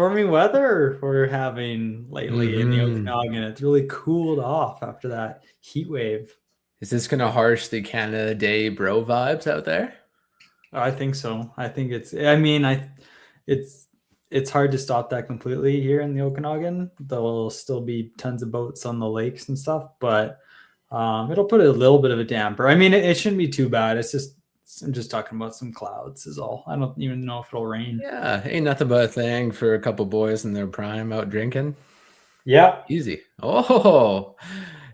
stormy weather we're having lately in the Okanagan. It's really cooled off after that heat wave. Is this going to harsh the Canada Day bro vibes out there? I think so. I think it's it's hard to stop that completely here in the Okanagan. There'll still be tons of boats on the lakes and stuff, but it'll put a little bit of a damper. I mean, it shouldn't be too bad. I'm just talking about some clouds is all. I don't even know if it'll rain. Yeah, ain't nothing but a thing for a couple boys in their prime out drinking. Yeah. Easy. Oh,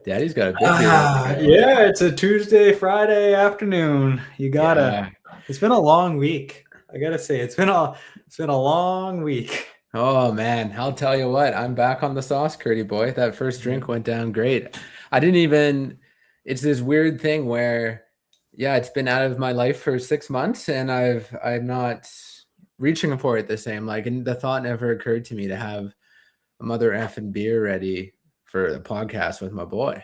Daddy's got a big beer. Yeah, it's a Tuesday, Friday afternoon. You gotta. Yeah. It's been a long week. I gotta say, it's been a long week. Oh man, I'll tell you what, I'm back on the sauce, Curdy boy. That first drink went down great. I didn't even. It's this weird thing where, yeah, it's been out of my life for 6 months, and I'm not reaching for it the same. Like, and the thought never occurred to me to have a mother effing beer ready for the podcast with my boy.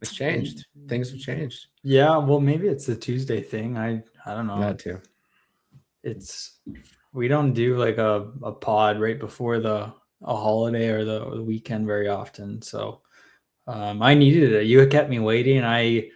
It's changed. Things have changed. Yeah, well, maybe it's a Tuesday thing. I don't know. That too. We don't do like a pod right before a holiday or the weekend very often. So I needed it. You kept me waiting. I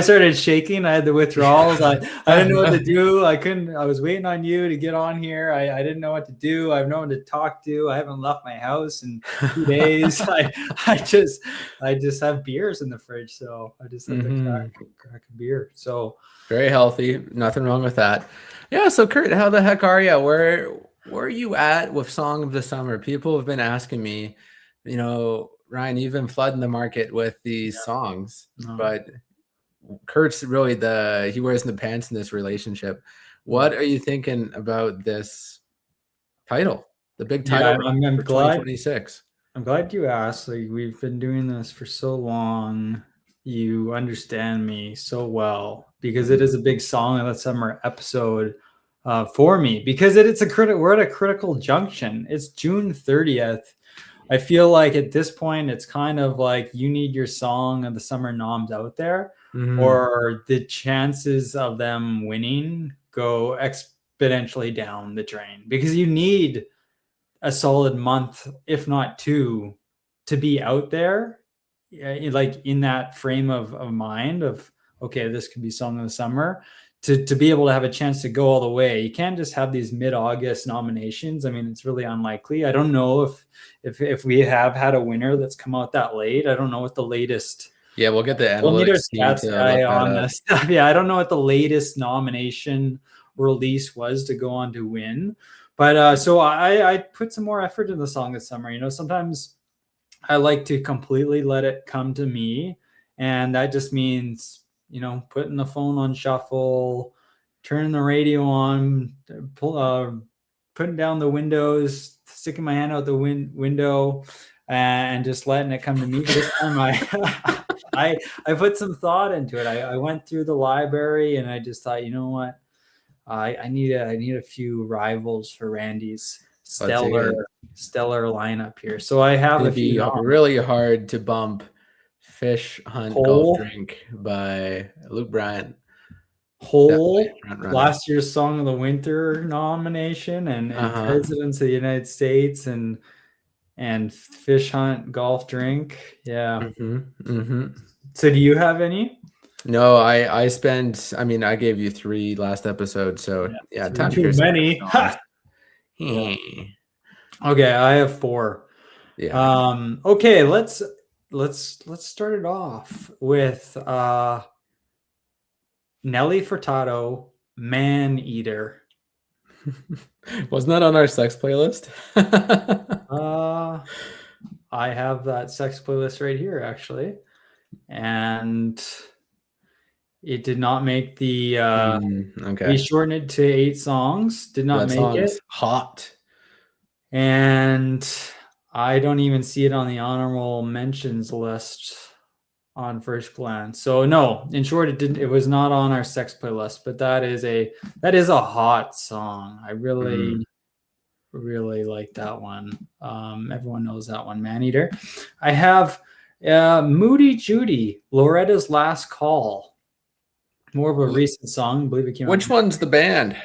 started shaking. I had the withdrawals. I didn't know what to do. I was waiting on you to get on here. I didn't know what to do. I have no one to talk to. I haven't left my house in 2 days. I just have beers in the fridge. So I just have to crack a beer. So very healthy. Nothing wrong with that. Yeah. So Kurt, how the heck are you? Where are you at with Song of the Summer? People have been asking me, Ryan, you've been flooding the market with these songs, but Kurt's really he wears the pants in this relationship. What are you thinking about this title, the big title I'm for 2026? I'm glad you asked. Like, we've been doing this for so long. You understand me so well because it is a big Song of the Summer episode for me because we're at a critical junction. It's June 30th. I feel like at this point, it's kind of like you need your Song of the Summer noms out there, or the chances of them winning go exponentially down the drain because you need a solid month, if not two, to be out there, like in that frame of mind of, okay, this could be Song of the Summer. To be able to have a chance to go all the way. You can't just have these mid-August nominations. I mean, it's really unlikely. I don't know if we have had a winner that's come out that late. I don't know what the latest. Yeah, we'll get the analytics guy on this stuff. Yeah, I don't know what the latest nomination release was to go on to win. But so I put some more effort in the Song of the Summer. Sometimes I like to completely let it come to me, and that just means putting the phone on shuffle, turning the radio on, putting down the windows, sticking my hand out the window, and just letting it come to me. This time I put some thought into it. I went through the library and I just thought, you know what, I need a few rivals for Randy's stellar lineup here. So I have a few. Really hard to bump Fish Hunt Golf Drink by Luke Bryant. Last year's Song of the Winter nomination and Presidents of the United States and Fish Hunt Golf Drink. Yeah. So do you have any? No, I gave you 3 last episode. So yeah, time too many. Okay, I have 4. Yeah. Okay, let's start it off with Nelly Furtado, Man Eater. Wasn't that on our sex playlist? I have that sex playlist right here, actually. And it did not make the we shortened it to 8 songs. Did not make it. Hot. And I don't even see it on the honorable mentions list on first glance. So no, in short, it was not on our sex playlist, but that is a hot song. I really like that one. Everyone knows that one, Man Eater. I have Moody Judy, Loretta's Last Call. More of a recent song. I believe it came out. Which one's the band?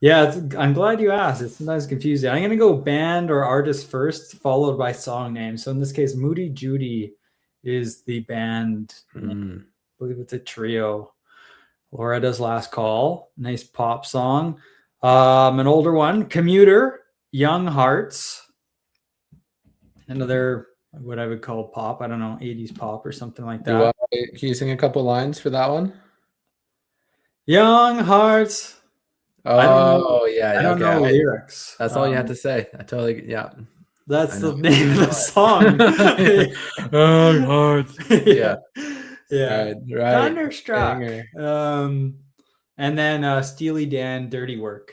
Yeah, I'm glad you asked. It's sometimes confusing. I'm gonna go band or artist first, followed by song name. So in this case, Moody Judy is the band name. Mm. I believe it's a trio. Loretta's Last Call, nice pop song. An older one, Commuter, Young Hearts, another what I would call pop. I don't know, 80s pop or something like that. Can you sing a couple lines for that one? Young Hearts. I don't know. Oh yeah, I yeah, don't know okay. lyrics. That's all you have to say. I totally, yeah. That's I know. the name of the song. Young Hearts. Yeah. Yeah. Right. Thunderstruck. Banger. And then Steely Dan, Dirty Work.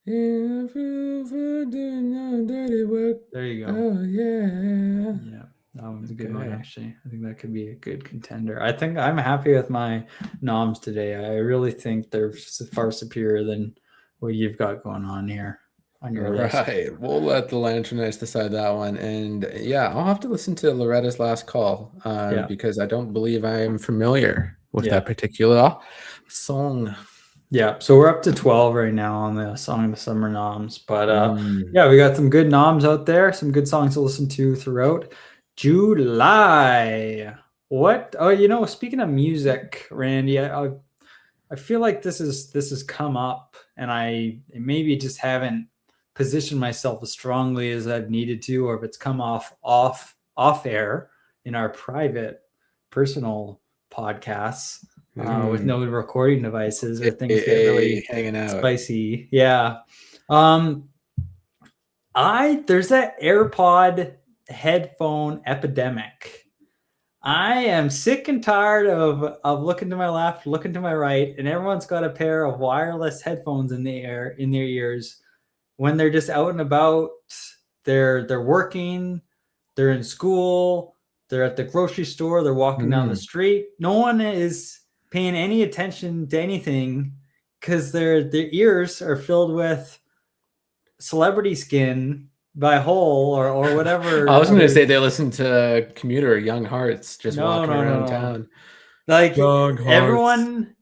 If you ever do no dirty work. There you go. Oh yeah. Yeah, that one's a good one, Okay. actually. I think that could be a good contender. I think I'm happy with my noms today. I really think they're far superior than what you've got going on here on your list. Right. We'll let the Lanternites decide that one. And yeah, I'll have to listen to Loretta's Last Call Yeah. because I don't believe I am familiar with Yeah. that particular song. Yeah, so we're up to 12 right now on the Song of the Summer noms. But Mm. yeah, we got some good noms out there, some good songs to listen to throughout July. What? Oh, speaking of music, Randy, I feel like this has come up, and I maybe just haven't positioned myself as strongly as I've needed to, or if it's come off air in our private personal podcasts with no recording devices, or things get really hanging out. spicy. Yeah. There's that AirPod headphone epidemic. I am sick and tired of looking to my left, looking to my right, and everyone's got a pair of wireless headphones in their ears when they're just out and about. They're working, they're in school, they're at the grocery store, they're walking down the street. No one is paying any attention to anything because their ears are filled with celebrity skin by Hole or whatever. I was going to say they listen to Commuter, Young Hearts, just walking around town. Like Young Hearts. Everyone,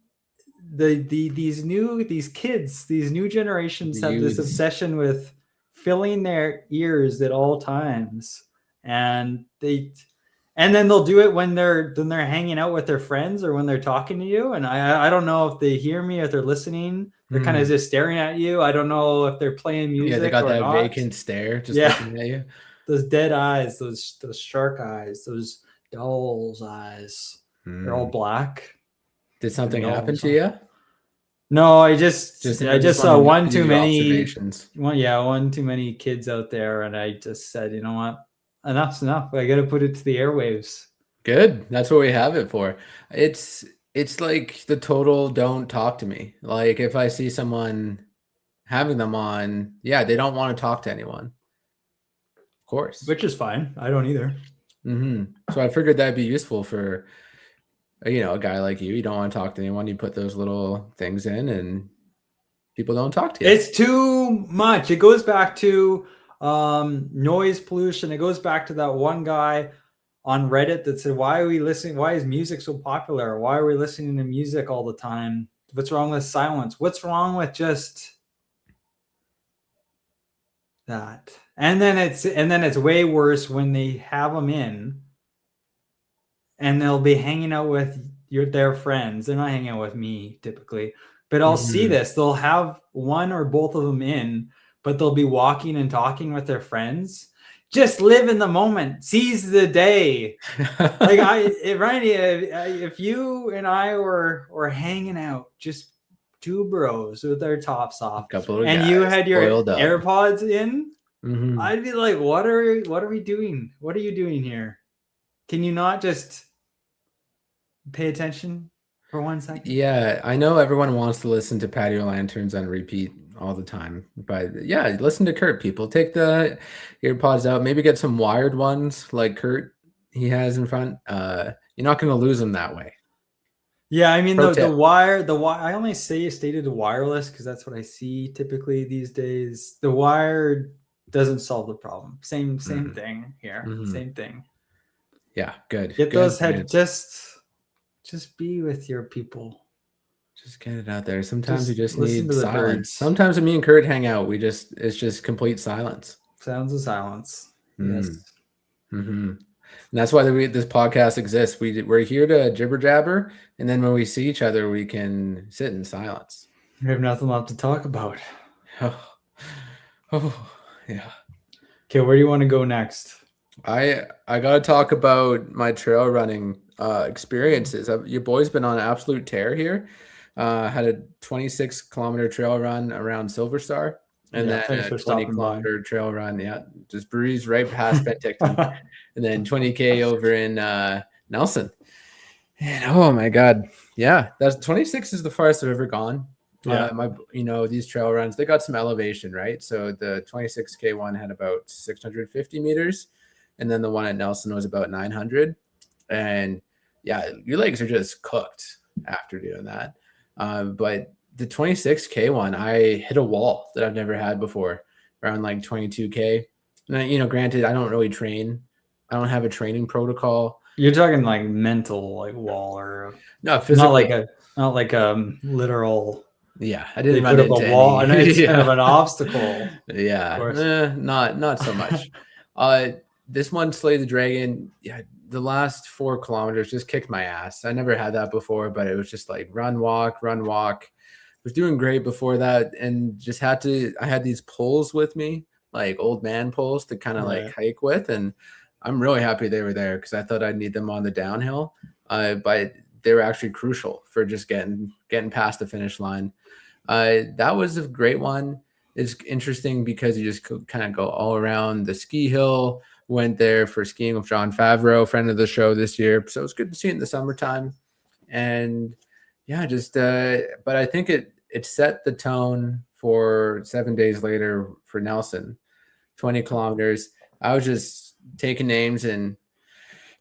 these kids, these new generations have this obsession with filling their ears at all times, and then they'll do it when they're hanging out with their friends or when they're talking to you. And I don't know if they hear me, if they're listening. They're kind of just staring at you. I don't know if they're playing music. Yeah, they got that not. vacant stare, just looking at you. Those dead eyes, those shark eyes, those doll's eyes. They're all black. Did something happen to you? No, I just saw one too many. One too many kids out there, and I just said, you know what? Enough's enough. I got to put it to the airwaves. Good. That's what we have it for. It's like the total don't talk to me. Like if I see someone having them on, yeah, they don't want to talk to anyone. Of course. Which is fine. I don't either. So I figured that'd be useful for, a guy like you. You don't want to talk to anyone. You put those little things in and people don't talk to you. It's too much. It goes back to noise pollution. It goes back to that one guy on Reddit that said, why are we listening? Why is music so popular? Why are we listening to music all the time? What's wrong with silence? What's wrong with just that? And then it's way worse when they have them in and they'll be hanging out with their friends. They're not hanging out with me typically, but I'll see this. They'll have one or both of them in, but they'll be walking and talking with their friends. Just live in the moment, seize the day. Like Randy, if you and I were hanging out, just two bros with our tops off, and you had your AirPods in, I'd be like, what are we doing? What are you doing here? Can you not just pay attention for 1 second? Yeah, I know everyone wants to listen to Patio Lanterns on repeat all the time, but yeah, listen to Kurt. People take the AirPods out, maybe get some wired ones like Kurt he has in front. You're not going to lose them that way. Yeah, I mean the wire. I only stated wireless because that's what I see typically these days. The wire doesn't solve the problem. Same thing here. Same thing. Yeah, good. Get those head. Just be with your people. Just get it out there. Sometimes you Just just listen need to the silence. birds. Sometimes when me and Kurt hang out, it's just complete silence. Sounds of silence. Yes. Mm. Mm-hmm. And that's why this podcast exists. We're here to jibber jabber, and then when we see each other, we can sit in silence. We have nothing left to talk about. Oh, yeah. Okay, where do you want to go next? I gotta talk about my trail running experiences. Your boy's been on an absolute tear here. Had a 26-kilometer trail run around Silver Star, and Yeah, then thanks a for stopping by. 20-kilometer trail run. Yeah, just breezed right past Penticton, and then 20K over in Nelson. And oh my God, yeah, that's 26 is the farthest I've ever gone. Yeah. These trail runs, they got some elevation, right? So the 26K one had about 650 meters, and then the one at Nelson was about 900. And yeah, your legs are just cooked after doing that. But the 26K one, I hit a wall that I've never had before, around like 22K. And granted, I don't really train. I don't have a training protocol. You're talking like mental, like wall, or No, physically. not like a literal. Yeah, I They didn't run put up into a wall, and any. it's kind of Yeah. an obstacle. Yeah, not so much. This one, Slay the Dragon, yeah, the last 4 kilometers just kicked my ass. I never had that before, but it was just like run, walk, run, walk. Was doing great before that, and just I had these poles with me, like old man poles to kind of like hike with, and I'm really happy they were there because I thought I'd need them on the downhill, but they were actually crucial for just getting past the finish line. That was a great one. It's interesting because you just kind of go all around the ski hill. Went there for skiing with John Favreau, friend of the show this year. So it's good to see it in the summertime. And yeah, but I think it set the tone for 7 days later for Nelson, 20 kilometers. I was just taking names and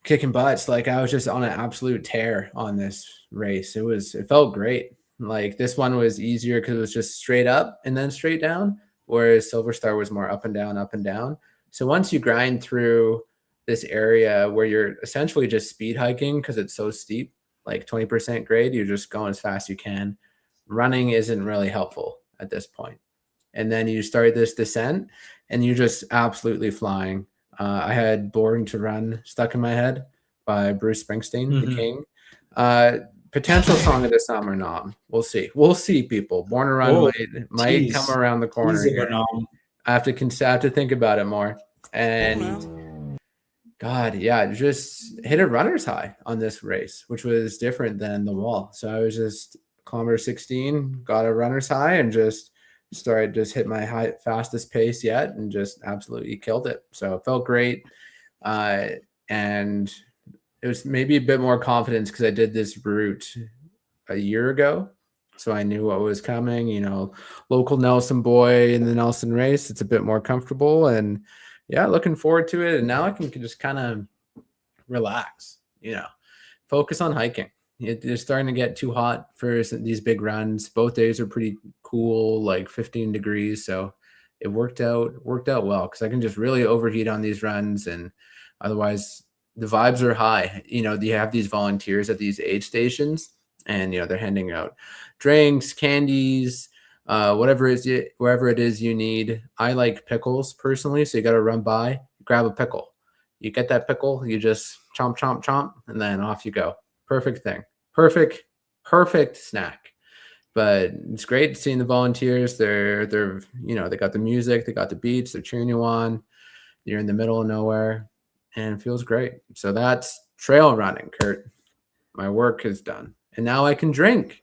kicking butts. Like I was just on an absolute tear on this race. It felt great. Like this one was easier because it was just straight up and then straight down, whereas Silver Star was more up and down, up and down. So once you grind through this area where you're essentially just speed hiking because it's so steep, like 20% grade, you're just going as fast as you can. Running isn't really helpful at this point. And then you start this descent and you're just absolutely flying. I had Born to Run stuck in my head by Bruce Springsteen, the King. Potential song of the summer nom. We'll see. We'll see, people. Born to Run might come around the corner here. I have to think about it more. And God, yeah, just hit a runner's high on this race, which was different than the wall. So I was just kilometer 16, got a runner's high, and just hit my fastest pace yet, and just absolutely killed it. So it felt great, and it was maybe a bit more confidence because I did this route a year ago, so I knew what was coming. Local Nelson boy in the Nelson race, it's a bit more comfortable, and yeah, looking forward to it. And now I can just kind of relax, focus on hiking. It's starting to get too hot for these big runs. Both days are pretty cool, like 15 degrees. So it worked out well because I can just really overheat on these runs, and otherwise the vibes are high. You have these volunteers at these aid stations, and they're handing out drinks, candies, wherever it is you need. I like pickles personally, so you got to run by, grab a pickle. You get that pickle, you just chomp, chomp, chomp, and then off you go. Perfect thing. Perfect snack. But it's great seeing the volunteers. They're they got the music, they got the beats, they're cheering you on. You're in the middle of nowhere, and it feels great. So that's trail running, Kurt. My work is done, and now I can drink.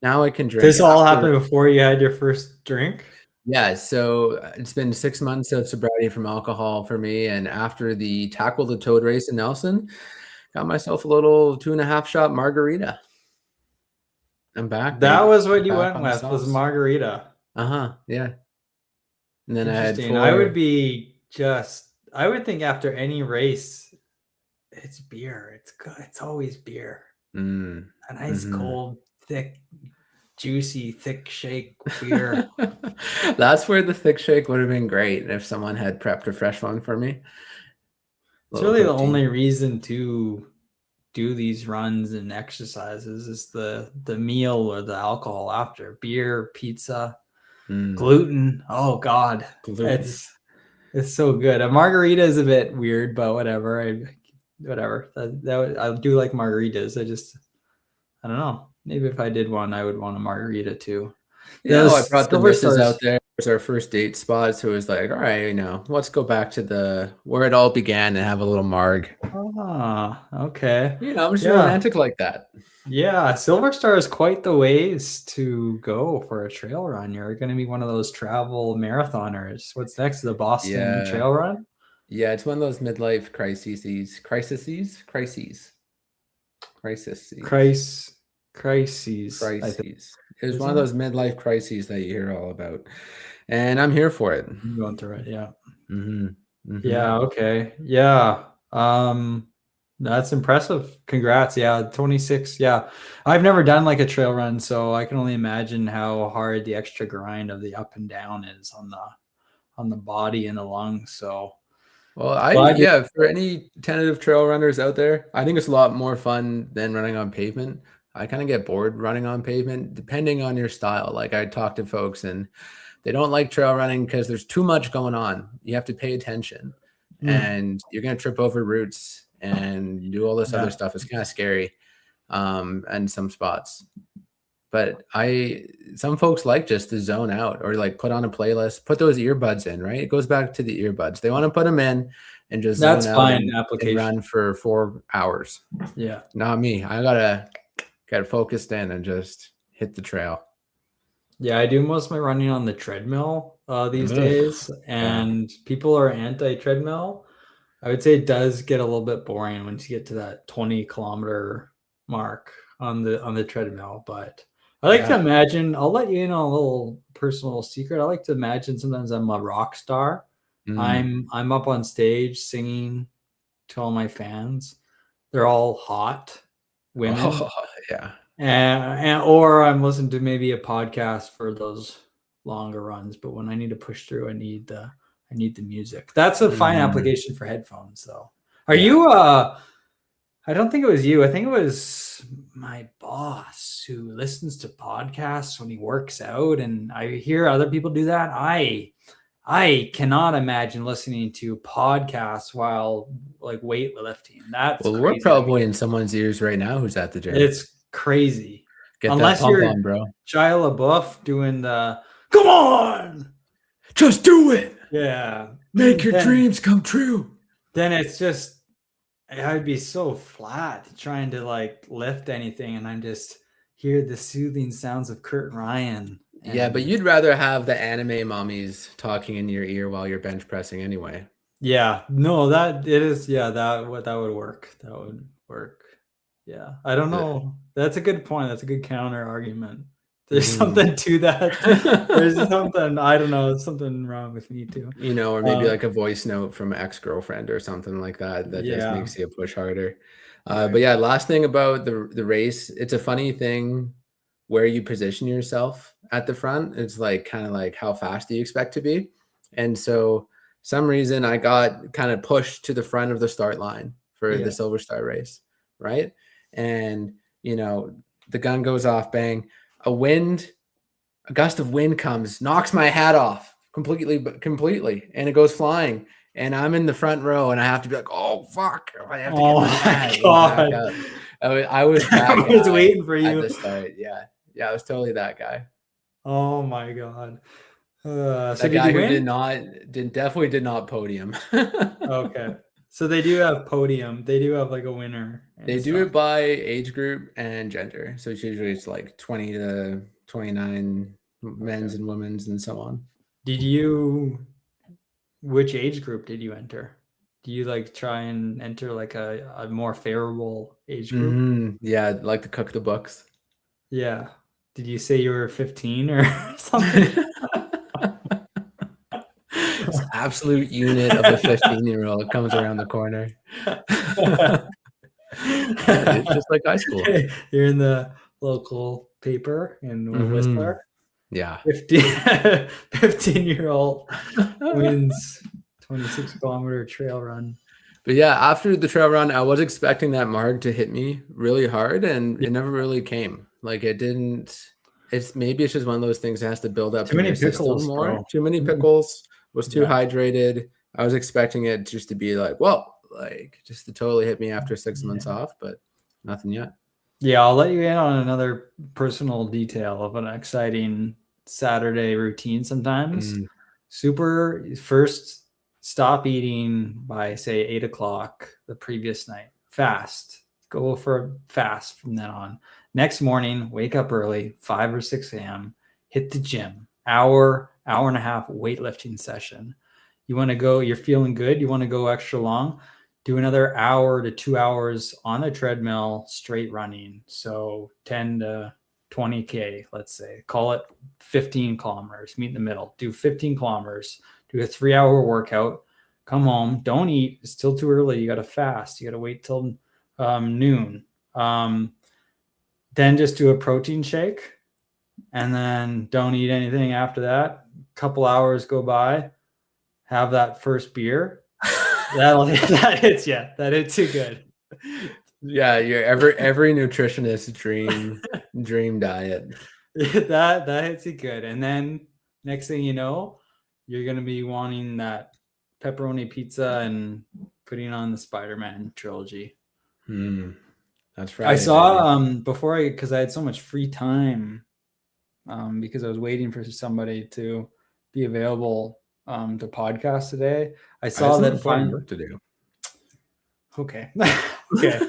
This all happened before you had your first drink? Yeah, so it's been 6 months of sobriety from alcohol for me, and after the Tackle the Toad race in Nelson, got myself a little 2.5 shot margarita. I'm back. That was what you went with, was margarita. Yeah. And then I would think after any race, it's beer. It's good. It's always beer. A nice cold, thick, juicy, thick shake beer. That's where the thick shake would have been great if someone had prepped a fresh one for me. It's really the only reason to do these runs and exercises is the meal or the alcohol after. Beer, pizza, gluten. Oh God, Gluten. it's so good. A margarita is a bit weird, but whatever. I do like margaritas. I don't know. Maybe if I did one, I would want a margarita too. I Those brought the Silver missus Stars. out there. It was our first date spot, so it was like, all right, let's go back to where it all began and have a little marg. Ah, okay. I'm just Yeah. romantic like that. Yeah, Silver Star is quite the ways to go for a trail run. You're going to be one of those travel marathoners. What's next? The Boston Yeah. Trail Run? Yeah, it's one of those midlife crises. I think. It was one of Isn't it? those midlife crises that you hear all about. And I'm here for it. I'm going through it, yeah. Mm-hmm. Mm-hmm. Yeah, okay. Yeah. That's impressive. Congrats. Yeah, 26. Yeah. I've never done like a trail run, so I can only imagine how hard the extra grind of the up and down is on the body and the lungs. So Well, for any tentative trail runners out there, I think it's a lot more fun than running on pavement. I kind of get bored running on pavement, depending on your style. Like I talk to folks and they don't like trail running because there's too much going on. You have to pay attention and you're going to trip over roots and do all this other stuff. It's kind of scary in some spots. But some folks like just to zone out or like put on a playlist, put those earbuds in, right? It goes back to the earbuds. They want to put them in and just zone out and run for 4 hours. Yeah. Not me. I gotta get focused in and just hit the trail. Yeah, I do most of my running on the treadmill these days, and people are anti-treadmill. I would say it does get a little bit boring once you get to that 20-kilometer mark on the treadmill, but I like to imagine, I'll let you in on a little personal secret. I like to imagine sometimes I'm a rock star. I'm up on stage singing to all my fans. They're all hot women. Oh, yeah. Or I'm listening to maybe a podcast for those longer runs, but when I need to push through, I need the music. That's a fine application for headphones though. Are you I don't think it was you. I think it was my boss who listens to podcasts when he works out, and I hear other people do that. I cannot imagine listening to podcasts while like weightlifting. That's crazy. We're probably in someone's ears right now who's at the gym. It's crazy. Get Unless that pump you're on, bro. Shia LaBeouf doing the "Come on, just do it." Yeah, make your dreams come true. Then it's just I'd be so flat trying to like lift anything, and I'm just hear the soothing sounds of Kurt Ryan. Yeah, but you'd rather have the anime mommies talking in your ear while you're bench pressing anyway. Yeah, no, that it is. Yeah, that would work. That would work. Yeah, I don't know. That's a good point. That's a good counter argument. There's something to that. There's something, I don't know, something wrong with me too. Or maybe like a voice note from an ex-girlfriend or something like that just makes you push harder. But yeah, last thing about the race, it's a funny thing where you position yourself at the front. It's like kind of like how fast do you expect to be? And so some reason I got kind of pushed to the front of the start line for the Silver Star race, right? And the gun goes off, bang, a gust of wind comes, knocks my hat off completely, and it goes flying. And I'm in the front row, and I have to be like, "Oh fuck!" I have to get my hat back up. I was waiting for you at the start. Yeah, I was totally that guy. Oh my god! That guy who definitely did not podium. Okay, so they do have podium. They do have like a winner. They do it by age group and gender. So it's like 20 to 29 men's and women's and so on. Which age group did you enter? Do you like try and enter like a more favorable age group? Yeah, I'd like to cook the books. Yeah. Did you say you were 15 or something? This absolute unit of a 15-year-old comes around the corner. It's just like high school. You're in the local paper in Whistler. Yeah. 15-year-old wins 26-kilometer trail run. But yeah, after the trail run, I was expecting that marg to hit me really hard, and it never really came. Like it didn't. Maybe it's just one of those things that has to build up Too in many your system pickles, more. bro. Too many Mm, pickles. Was too yeah. hydrated. I was expecting it just to be like, whoa, like just to totally hit me after 6 months Yeah. off, but nothing yet. Yeah, I'll let you in on another personal detail of an exciting Saturday routine sometimes. Mm. Super first stop eating by say 8 o'clock the previous night. Fast. Go for a fast from then on. Next morning, wake up early, 5 or 6 a.m., hit the gym. Hour and a half weightlifting session. You want to go, you're feeling good, you want to go extra long, do another hour to 2 hours on the treadmill, straight running. So 10 to 20K, let's say, call it 15 kilometers, meet in the middle, do 15 kilometers, do a 3 hour workout, come home, don't eat. It's still too early. You got to fast. You got to wait till noon. Then just do a protein shake and then don't eat anything after that. Couple hours go by, have that first beer. That hits you. That hits you good. Yeah, your every nutritionist dream diet. That hits you good. And then next thing you know, you're gonna be wanting that pepperoni pizza and putting on the Spider-Man trilogy. That's I Friday, baby. saw before because I had so much free time because I was waiting for somebody to be available to podcast today. I I had saw some that important fine. work to do. Okay. Okay.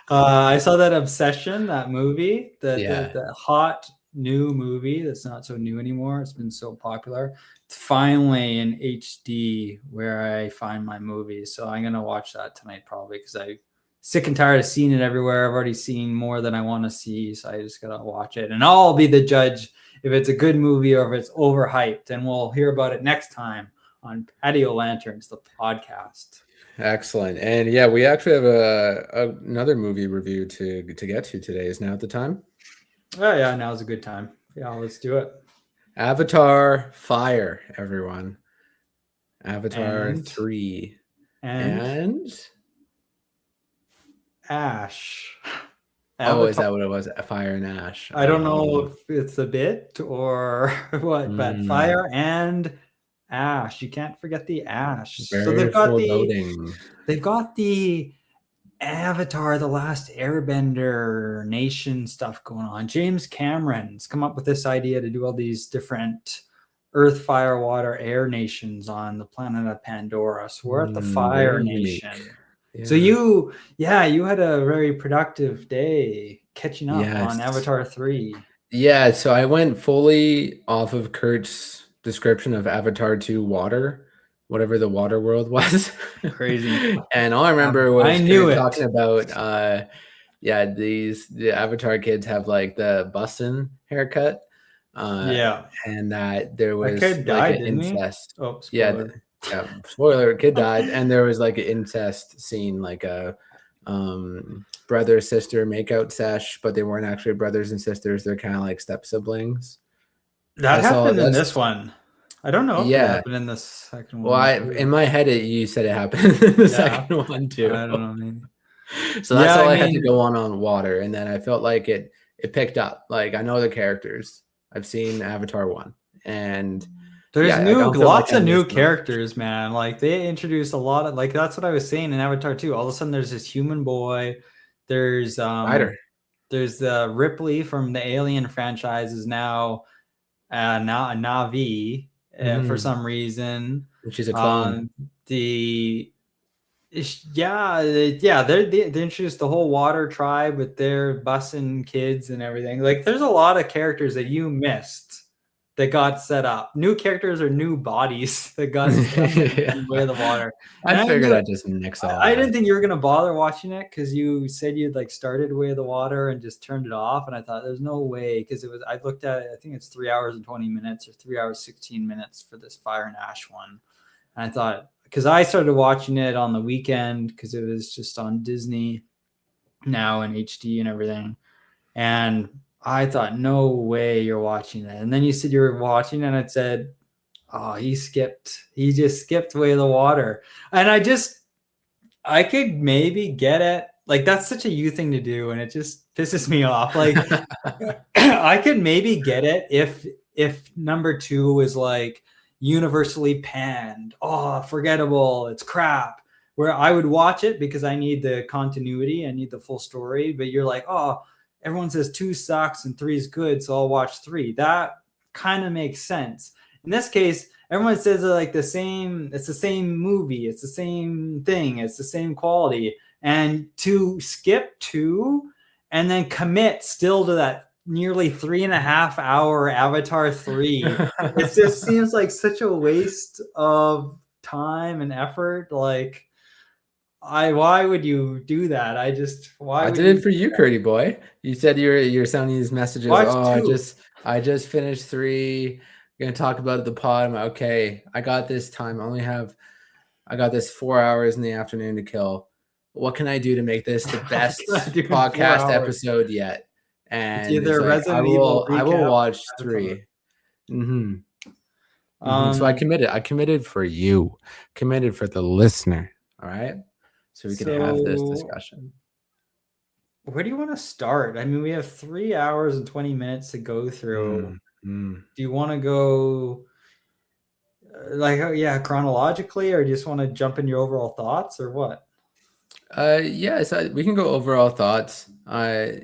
I saw that Obsession, that movie, Yeah. the hot new movie that's not so new anymore. It's been so popular. It's finally in HD where I find my movies. So I'm gonna watch that tonight probably because I sick and tired of seeing it everywhere. I've already seen more than I want to see, so I just gotta watch it. And I'll be the judge if it's a good movie or if it's overhyped. And we'll hear about it next time on Patio Lanterns, the podcast. Excellent. And yeah, we actually have another movie review to get to today. Is now the time? Oh yeah, now's a good time. Yeah, let's do it. Avatar Fire, everyone. Avatar And 3. and And Ash. oh, is Avatar. that what it was? Fire and Ash. I don't know if it's a bit or what, but fire and ash. You can't forget the ash. So Very foreboding. they've got the Avatar, the Last Airbender nation stuff going on. James Cameron's come up with this idea to do all these different earth, fire, water, air nations on the planet of Pandora. So we're at the Fire Very unique. Nation. Yeah. So you had a very productive day catching up Yes. on Avatar 3. Yeah, so I went fully off of Kurt's description of Avatar 2 water, whatever the water world was. Crazy. And all I remember was I knew Kurt it. talking about the Avatar kids have like the bussin haircut. Yeah. And that there That was kid like died, an didn't he? incest. Oh, Yeah, spoiler. spoiler, kid died, and there was like an incest scene, like a brother sister makeout sesh, but they weren't actually brothers and sisters. They're kind of like step siblings. That happened in this one. I don't know if it Yeah. happened in the second Well, one. in my head, you said it happened in the second one too. I don't know. Maybe. So that's all I had to mean, go on water, and then I felt like it picked up. Like I know the characters. I've seen Avatar 1, and there's yeah, I don't feel lots like I of new missed much. characters, man. Like they introduced a lot of that's what I was saying in Avatar 2. All of a sudden, there's this human boy. There's Spider. There's Ripley from the Alien franchise is now a Navi for some reason. She's a clone. They introduced the whole water tribe with their bussing kids and everything. Like there's a lot of characters that you missed that got set up. New characters or new bodies that got in Way of the Water. I figured I'd just mix all I that. didn't think you were gonna bother watching it because you said you'd like started Way of the Water and just turned it off, and I thought there's no way because it was. I looked at it. I think it's 3 hours and 20 minutes or 3 hours 16 minutes for this Fire and Ash one, and I thought because I started watching it on the weekend because it was just on Disney now in HD and everything, and I thought no way you're watching it, and then you said you were watching, and it said, "Oh, he just skipped Way of the Water," and I just. I could maybe get it. Like that's such a you thing to do, and it just pisses me off. Like I could maybe get it if number two is like universally panned. Oh, forgettable. It's crap. Where I would watch it because I need the continuity, I need the full story. But you're like, oh, everyone says two sucks and three is good, so I'll watch three. That kind of makes sense. In this case, everyone says they're like the same. It's the same movie. It's the same thing. It's the same quality. And to skip two and then commit still to that nearly 3.5 hour Avatar 3. It just seems like such a waste of time and effort. Like, why would you do that? Why I would did you it for you, Curdy boy. You said you're sending these messages. watch Oh, I two? just I just finished three. Gonna talk about it at the pod. I'm like, okay. I got this time. I got this 4 hours in the afternoon to kill. What can I do to make this the What can I best do in 4 podcast hours? episode yet? It's And either it's a like Resident Evil I will recap watch or Avatar. three. Mm-hmm. So I Um, committed. I committed for you. Committed for the listener. All right. So we could have this so discussion. where do you want to start? I mean, we have 3 hours and 20 minutes to go through. Mm. Do you want to go like, yeah, chronologically, or do you just want to jump in your overall thoughts, or what? Yeah, so we can go overall thoughts. I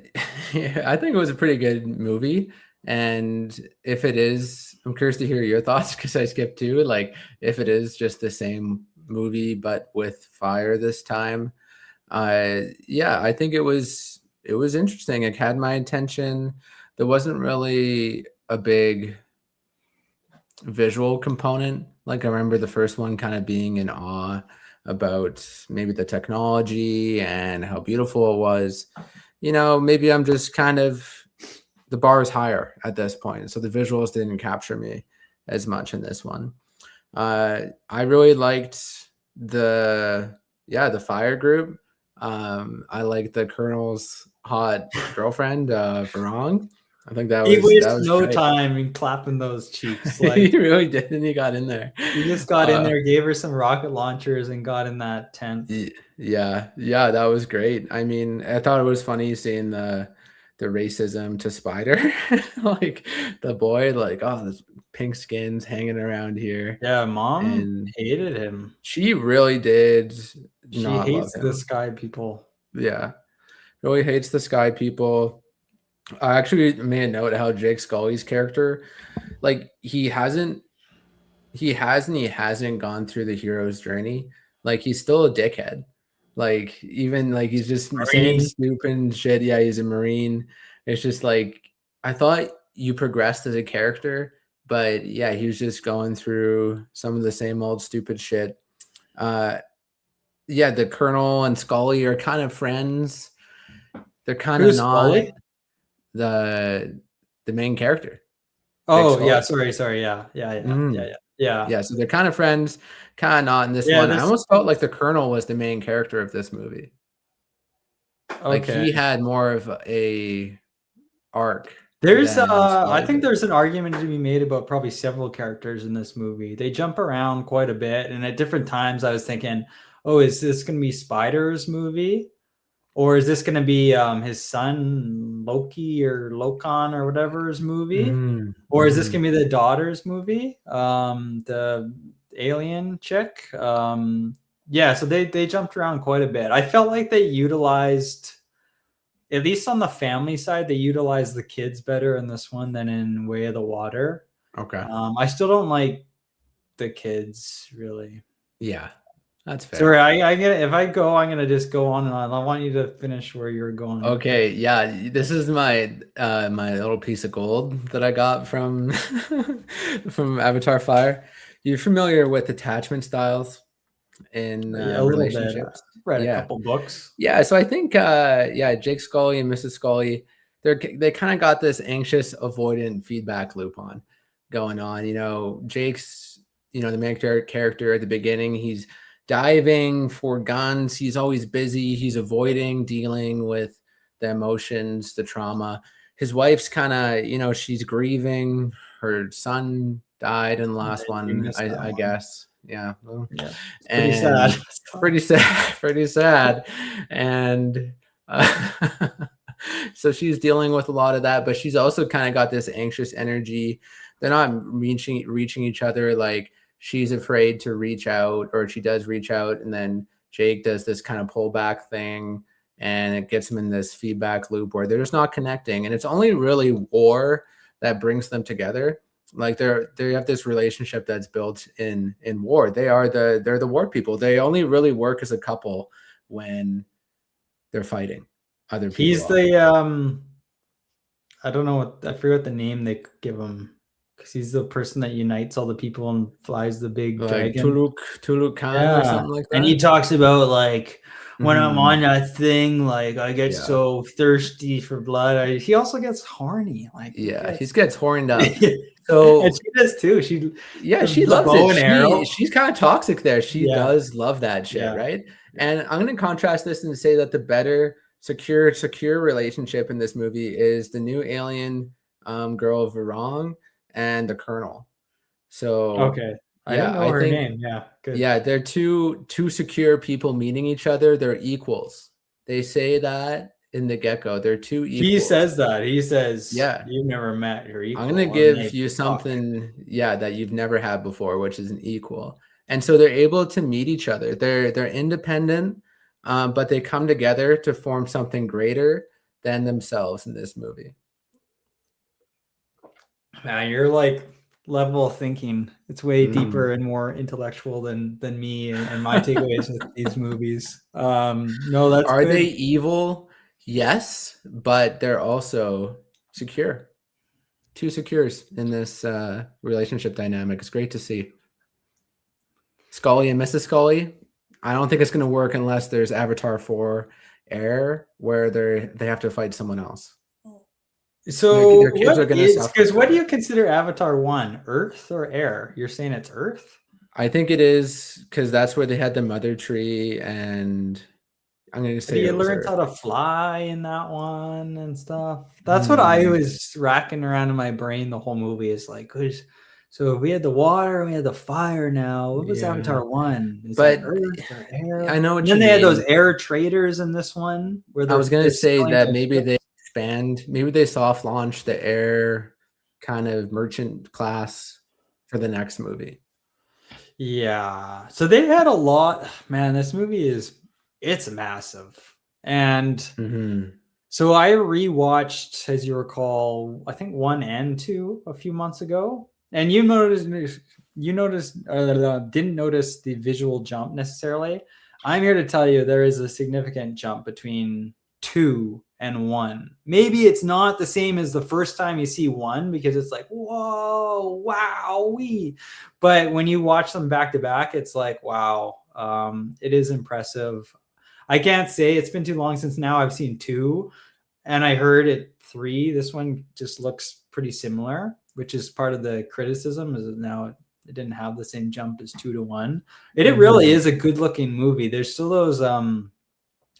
think it was a pretty good movie, and if it is, I'm curious to hear your thoughts because I skipped two. Like, if it is just the same movie but with fire this time, yeah, I think it was interesting. It had my attention. There wasn't really a big visual component. Like I remember the first one kind of being in awe about maybe the technology and how beautiful it was. You know, maybe I'm just kind of the bar is higher at this point. So the visuals didn't capture me as much in this one. I really liked the fire group. I liked the Colonel's hot girlfriend, Varong. I think He that wastes was no great. time in clapping those cheeks. He Like really did, and he got in there. he just got in Uh, there, gave her some rocket launchers, and got in that tent. yeah, that was great. I mean, I thought it was funny seeing the racism to Spider, like the boy, like oh, this pink skins hanging around here, Yeah, mom and hated him. she really did She not love hates the him. sky people. Yeah, really hates the Sky people. I actually made a note how Jake Scully's character, like he hasn't gone through the hero's journey. Like he's still a dickhead. Like even like he's just saying Marine. stupid shit. Yeah, he's a Marine. It's just like I thought you progressed as a character, but yeah, he was just going through some of the same old stupid shit. Uh yeah, the Colonel and Scully are kind of friends. They're kind of Who's not Scully? the the main character, Jake Oh yeah, Scully. sorry, yeah, yeah, yeah, yeah, Mhm. yeah, yeah. Yeah, so they're kind of friends, kind of not in this Yeah, one. I this almost felt like the Colonel was the main character of this movie. Like okay. he had more of a arc There's than I Scully think did. there's an argument to be made about probably several characters in this movie. They jump around quite a bit, and at different times I was thinking, "Oh, is this going to be Spider's movie? Or is this going to be his son Loki or Lokon or whatever's movie? Mm, Or is this mhm. going to be the daughter's movie? The alien chick? Yeah, so they jumped around quite a bit. I felt like they utilized, at least on the family side, they utilized the kids better in this one than in Way of the Water. Okay. I still don't like the kids really. Yeah, that's Sorry, fair. I get it. If I go, I'm gonna just go on and on. I want you to finish where you're going. Okay, yeah, this is my little piece of gold that I got from from Avatar Fire. You're familiar with attachment styles in Yeah, a little bit. relationships? I've read a Yeah. couple books. Yeah, so I think yeah, Jake Scully and Mrs. Scully, they kind of got this anxious avoidant feedback loop on going on. You know, Jake's, you know, the main character at the beginning, he's diving for guns, he's always busy, he's avoiding dealing with the emotions, the trauma. His wife's kind of, you know, she's grieving her son died in the And last then you one, missed that I one. guess. Yeah. Well, Yeah, it's pretty sad. and pretty sad, pretty sad. And so she's dealing with a lot of that, but she's also kind of got this anxious energy. They're not reaching each other. Like she's afraid to reach out, or she does reach out, and then Jake does this kind of pullback thing, and it gets them in this feedback loop where they're just not connecting. And it's only really war that brings them together. Like they have this relationship that's built in war. They're the war people. They only really work as a couple when they're fighting other people He's off. the I don't know what I forget the name they give him because he's the person that unites all the people and flies the big Like dragon. Tuluk Khan or Yeah, something like and he that. talks about like when I'm on Mhm. that thing, like I get Yeah. so thirsty for blood. He also gets horny. Like he Yeah, he gets, gets horned up. and So she does too. She yeah, she the loves bow it. and arrow. She's kind of toxic there. She Yeah, does love that shit, yeah, right? yeah. And I'm going to contrast this and say that the better secure relationship in this movie is the new alien girl Varong and the Colonel. So Okay, I yeah, didn't know I her think name. Yeah, good. yeah, they're two secure people meeting each other. They're equals. They say that in the get-go. They're two He equals. says that. He says Yeah. you've never met your I'm gonna equal, and give they you fuck. something, yeah, that you've never had before, which is an equal. And so they're able to meet each other. They're independent, but they come together to form something greater than themselves in this movie. Man, you're like level of thinking. It's way Mm. deeper and more intellectual than me and my takeaways with these movies. No, that's Are they good. evil? Yes, but they're also secure. Two secures in this relationship dynamic. It's great to see. Scully and Mrs. Scully. I don't think it's going to work unless there's Avatar 4 Air, where they have to fight someone else. So Their kids are what going to is suffer because what for do it. you consider Avatar 1? Earth or air? You're saying it's Earth? I think it is because that's where they had the mother tree, and I'm going to But say he it was learns Earth. how to fly in that one and stuff. That's what I Hmm. was racking around in my brain the whole movie is like, so if we had the water, we had the fire now. What was Yeah, Avatar 1? Is it but Earth or air? I know And what then you they had those mean. air traders in this one where I was going they're to say sailing that to maybe they ships. expand, maybe they soft launch the Air kind of merchant class for the next movie. Yeah. So they had a lot. Man, this movie it's massive. And Hmm. so I rewatched, as you recall, I think 1 and 2 a few months ago. And didn't notice the visual jump necessarily. I'm here to tell you there is a significant jump between 2 and 1. Maybe it's not the same as the first time you see 1 because it's like, whoa, wow, but when you watch them back to back, it's like, wow, it is impressive. I can't say it's been too long since now I've seen 2 and I heard it 3. This one just looks pretty similar, which is part of the criticism is that now it didn't have the same jump as 2 to 1. It really Hmm. is a good looking movie. There's still those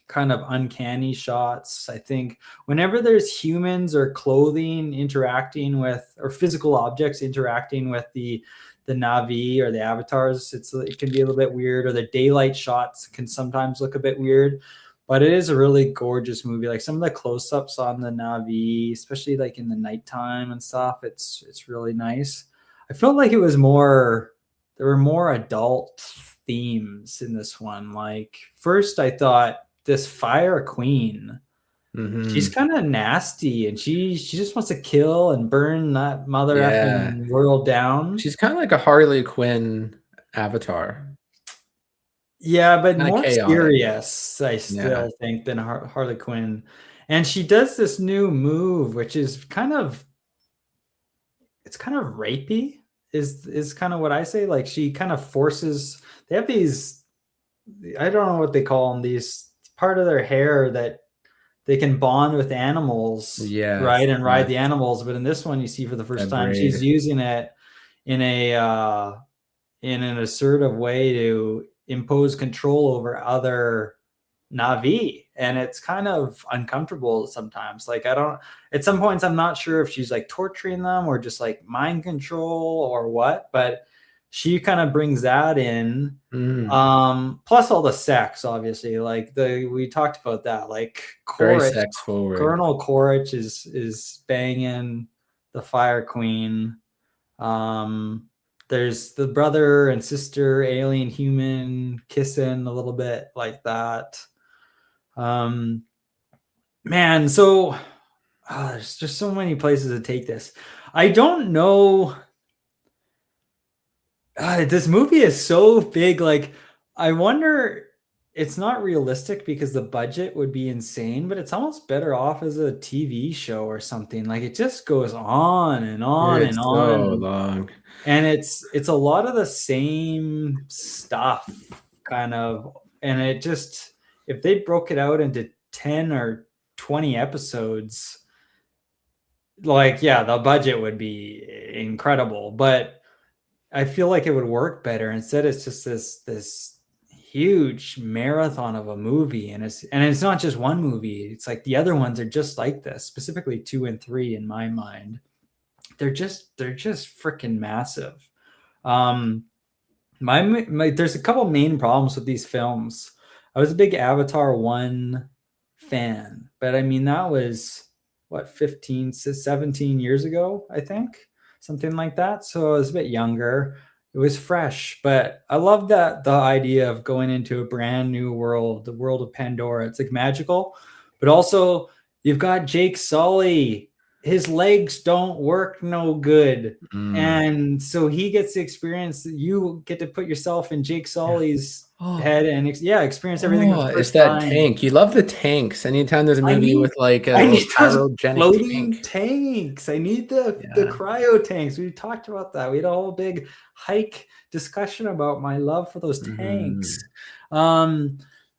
kind of uncanny shots. I think whenever there's humans or clothing interacting with or physical objects interacting with the Navi or the avatars, it can be a little bit weird, or the daylight shots can sometimes look a bit weird. But it is a really gorgeous movie. Like some of the close-ups on the Navi, especially like in the nighttime and stuff, it's really nice. I felt like there were more adult themes in this one. Like first I thought this fire queen, she's Hmm. kind of nasty and she just wants to kill and burn that mother Yeah. effing world down. She's kind of like a Harley Quinn avatar, Yeah, but kind of more chaotic. serious, I Yeah. still think, than Harley Quinn. And she does this new move, which is it's kind of rapey, is kind of what I say. Like she kind of forces. They have these. I don't know what they call them. These part of their hair that they can bond with animals, Yes. right, and ride Yes. the animals. But in this one, you see for the first That time, she's braid. using it in a in an assertive way to impose control over other Na'vi, and it's kind of uncomfortable sometimes. Like I don't at some points I'm not sure if she's like torturing them or just like mind control or what, but she kind of brings that in. Plus all the sex, obviously. Like we talked about that. Like Very Quaritch, sex forward. Colonel Quaritch is banging the Fire Queen. There's the brother and sister alien human kissing a little bit like that. Man, so there's just so many places to take this. I don't know. This movie is so big. Like, I wonder. It's not realistic because the budget would be insane, but it's almost better off as a TV show or something. Like, it just goes on and on and It's so on. long. And it's a lot of the same stuff, kind of. And it just, if they broke it out into 10 or 20 episodes, like, yeah, the budget would be incredible, but I feel like it would work better. Instead, it's just this huge marathon of a movie, and it's not just one movie. It's like the other ones are just like this, specifically 2 and 3 in my mind. They're just freaking massive. My there's a couple main problems with these films. I was a big Avatar 1 fan, but I mean that was what 15 to 17 years ago, I think, something like that. So I was a bit younger. It was fresh, but I love that the idea of going into a brand new world, the world of Pandora. It's like magical, but also you've got Jake Sully. His legs don't work no good. And so he gets to experience, you get to put yourself in Jake Sully's head and experience everything for the It's first that time. tank. You love the tanks. Anytime there's a movie with like a I need those cryogenic floating tank. tanks. I need the cryo tanks. We talked about that. We had a whole big hike discussion about my love for those tanks.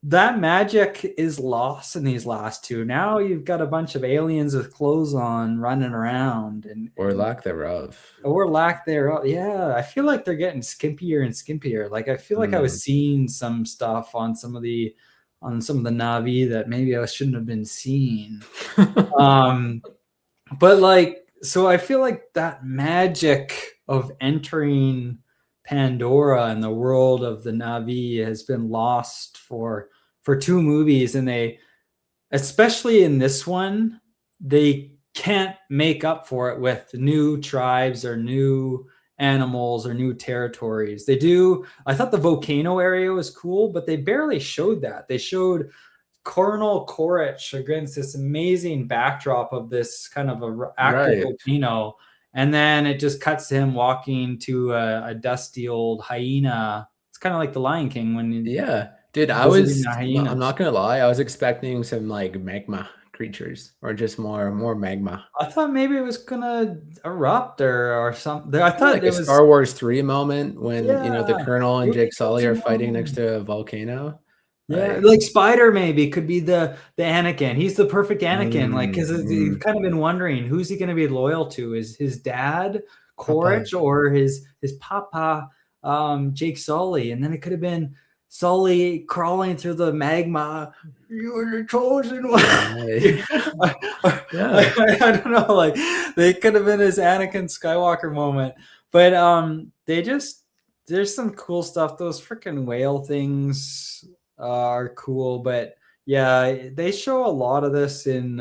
That magic is lost in these last two. Now you've got a bunch of aliens with clothes on running around, or lack thereof. Yeah, I feel like they're getting skimpier and skimpier. Like I feel like I was seeing some stuff on some of the Na'vi that maybe I shouldn't have been seeing. But like, so I feel like that magic of entering Pandora and the world of the Na'vi has been lost for 2 movies, and they, especially in this one, they can't make up for it with new tribes or new animals or new territories. They do. I thought the volcano area was cool, but they barely showed that. They showed Colonel Quaritch against this amazing backdrop of this kind of a active volcano, and then it just cuts to him walking to a dusty old hyena. It's kind of like the Lion King when dude, I'm not gonna lie, I was expecting some like magma creatures or just more magma. I thought maybe it was gonna erupt or something. I thought like it was a Star Wars 3 moment when the Colonel and Jake Sully are fighting next to a volcano. Yeah, like Spider maybe could be the Anakin. He's the perfect Anakin. Like, because you've kind of been wondering who's he going to be loyal to? Is his dad Quaritch or his papa Jake Sully? And then it could have been Sully crawling through the magma. You are the chosen one. I don't know. Like, they could have been his Anakin Skywalker moment, but there's some cool stuff. Those freaking whale things are cool, but yeah, they show a lot of this in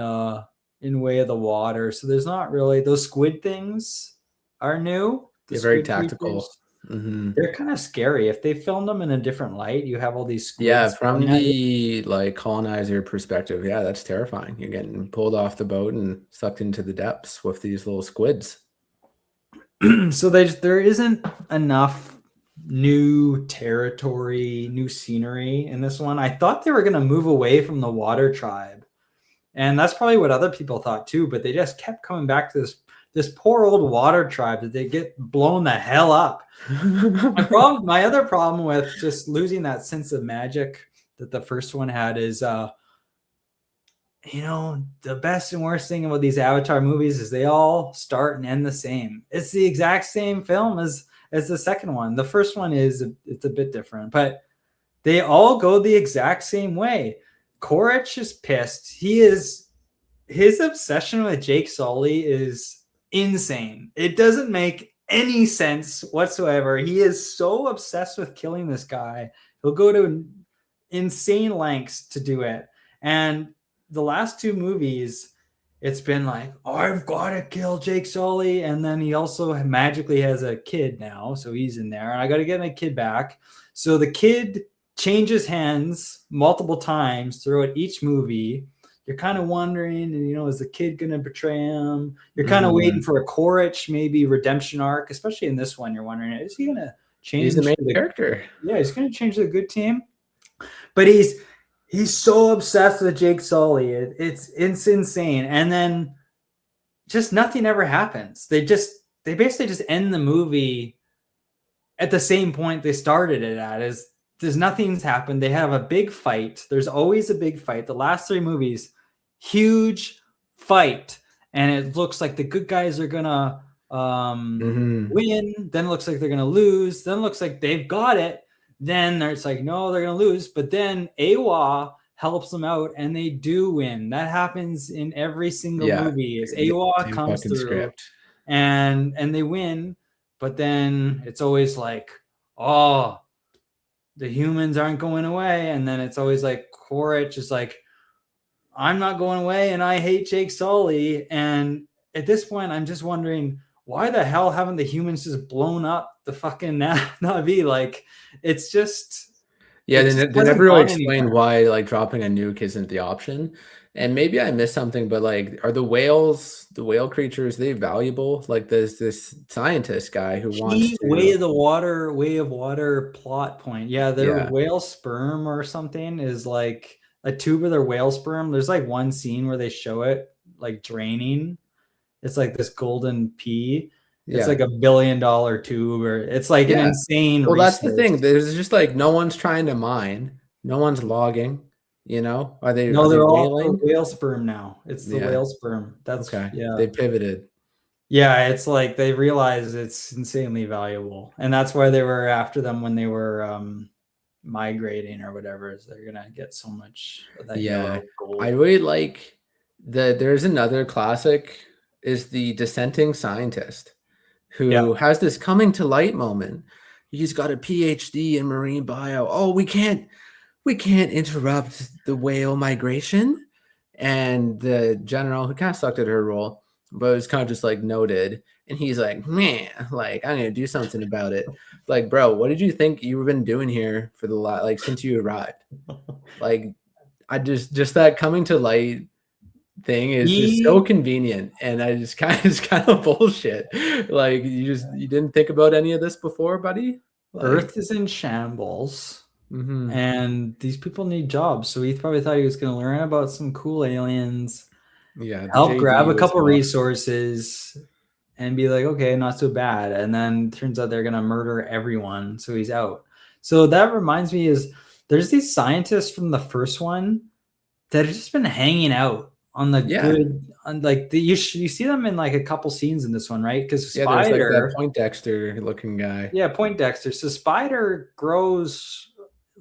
Way of the Water. So there's not really, those squid things are new. They're very tactical. They're kind of scary. If they filmed them in a different light, you have all these squids. Yeah, from the like colonizer perspective, yeah, that's terrifying. You're getting pulled off the boat and sucked into the depths with these little squids. So there isn't enough new territory, new scenery in this one. I thought they were going to move away from the water tribe, and that's probably what other people thought too, but they just kept coming back to this poor old water tribe that they get blown the hell up. My other problem with just losing that sense of magic that the first one had is the best and worst thing about these Avatar movies is they all start and end the same. It's the exact same film as the second one. The first one it's a bit different, but they all go the exact same way. Quaritch is pissed. His obsession with Jake Sully is insane. It doesn't make any sense whatsoever. He is so obsessed with killing this guy. He'll go to insane lengths to do it. And the last two movies, it's been like, oh, I've got to kill Jake Sully. And then he also magically has a kid now. So he's in there. And I got to get my kid back. So the kid changes hands multiple times throughout each movie. You're kind of wondering, is the kid going to betray him? You're kind of waiting for a Quaritch, maybe redemption arc, especially in this one. You're wondering, is he going to change? He's the main character. Yeah, he's going to change the good team. But he's so obsessed with Jake Sully. It's insane. And then just nothing ever happens. They basically just end the movie at the same point they started it at. There's nothing's happened. They have a big fight. There's always a big fight. The last three movies, huge fight. And it looks like the good guys are going to win. Then it looks like they're going to lose. Then it looks like they've got it. Then it's like, no, they're going to lose. But then AWA helps them out and they do win. That happens in every single movie. Is AWA comes through and they win. But then it's always like, oh, the humans aren't going away. And then it's always like Quaritch is like, I'm not going away and I hate Jake Sully. And at this point, I'm just wondering, why the hell haven't the humans just blown up the fucking Na'vi? Like, it's just... Yeah, they never really explained why, like, dropping a nuke isn't the option. And maybe I missed something, but, like, are the whale creatures, they valuable? Like, there's this scientist guy who wants to... Way of water plot point. Yeah, their whale sperm or something is, like, a tube of their whale sperm. There's, like, one scene where they show it, like, draining. It's like this golden pea. It's like $1 billion tube, or it's like an insane. Well, research. That's the thing. There's just like no one's trying to mine, no one's logging. Are they? No, they're all whale sperm now. It's the whale sperm. That's okay. Yeah, they pivoted. Yeah, it's like they realize it's insanely valuable, and that's why they were after them when they were migrating or whatever. Is they're gonna get so much of that yellow gold. I really like there's another classic. Is the dissenting scientist who has this coming to light moment. He's got a PhD in marine bio. Oh, we can't interrupt the whale migration. And the general, who kind of sucked at her role, but it was kind of just like noted. And he's like, man, like, I'm gonna do something about it. Like, bro, what did you think you've been doing here for the since you arrived? Like, I just that coming to light thing is just so convenient, and I just kind of bullshit. Like, you didn't think about any of this before, buddy? Like, Earth is in shambles, and these people need jobs. So he probably thought he was going to learn about some cool aliens, help grab a couple resources, and be like, okay, not so bad. And then turns out they're going to murder everyone, so he's out. So that reminds me, there's these scientists from the first one that have just been hanging out on the good, on like you see them in like a couple scenes in this one, right? Because Spider, there's like that Poindexter looking guy. Yeah, Poindexter. So Spider grows.